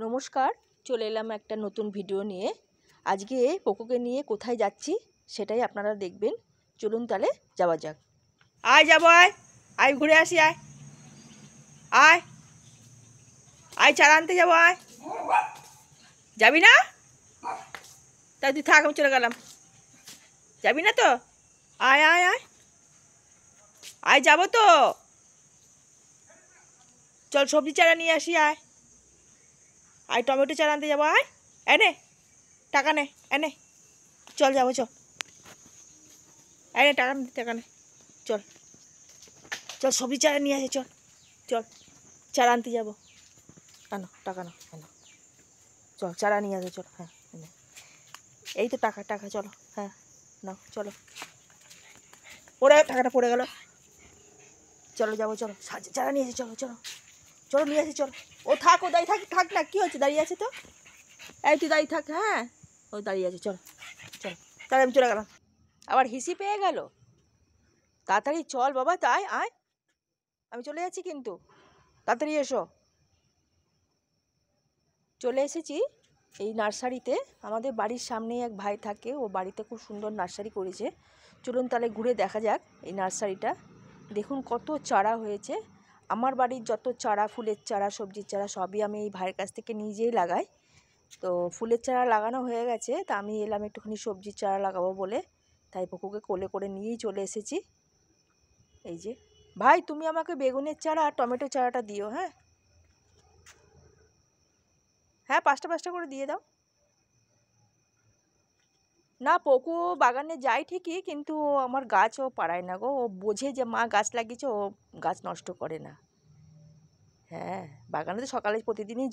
নমস্কার, চলে এলাম একটা নতুন ভিডিও নিয়ে। আজকে পোকোকে নিয়ে কোথায় যাচ্ছি সেটাই আপনারা দেখবেন। চলুন তাহলে যাওয়া যাক। আয় যাবো, আয় আয় ঘুরে আসি, আয় আয় আয় চারা আনতে যাবো, আয়। যাবি না? তাই তুই থাক, আমি চলে গেলাম। যাবি না তো? আয় আয় আয় আয়, যাবো তো। চল সবজি চারা নিয়ে আসি, আয় আয় টমেটো চারা আনতে যাবো, আয় এনে টাকা নে, এনে চল যাবো, চল এনে টাকা নে, চল চল সবজি চারা নিয়ে আসি, চল চল চারা আনতে যাবো। আনো টাকা, নাও আনো, চল চারা নিয়ে আসো, চল। হ্যাঁ এই তো টাকা, চলো, হ্যাঁ নাও চলো। টাকাটা পড়ে গেল। চলো যাবো, চলো চারা নিয়ে আসি, চলো চলো চলো নিয়ে আসি, চলো। ও থাক, ও দাঁড়িয়ে থাক না, কী হচ্ছে, দাঁড়িয়ে আছে তো। এই তুই দাঁড়িয়ে থাক, হ্যাঁ ও দাঁড়িয়ে আছে, চল চল। তাহলে আমি চলে গেলাম। আবার হিসি পেয়ে গেল। তাড়াতাড়ি চল বাবা, তাই আয়, আমি চলে যাচ্ছি কিন্তু, তাড়াতাড়ি এসো। চলে এসেছি এই নার্সারিতে। আমাদের বাড়ির সামনেই এক ভাই থাকে, ও বাড়িতে খুব সুন্দর নার্সারি করেছে। চলুন তাহলে ঘুরে দেখা যাক এই নার্সারিটা। দেখুন কত চারা হয়েছে। আমার বাড়ির যত চারা, ফুলের চারা, সবজির চারা, সবই আমি এই ভাইয়ের কাছ থেকে নিজেই লাগাই। তো ফুলের চারা লাগানো হয়ে গেছে, তা আমি এলাম একটুখানি সবজির চারা লাগাবো বলে। তাই পুকুকে কোলে করে নিয়েই চলে এসেছি। এই যে ভাই, তুমি আমাকে বেগুনের চারা আর টমেটো চারাটা দিও। হ্যাঁ হ্যাঁ, 5টা করে দিয়ে দাও। না, পোকো বাগানে যায় ঠিকই, কিন্তু আমার গাছ ও পাড়ায় না গো। ও বোঝে যে মা গাছ লাগিয়েছে, ও গাছ নষ্ট করে না। হ্যাঁ, বাগানে তো সকালে প্রতিদিনই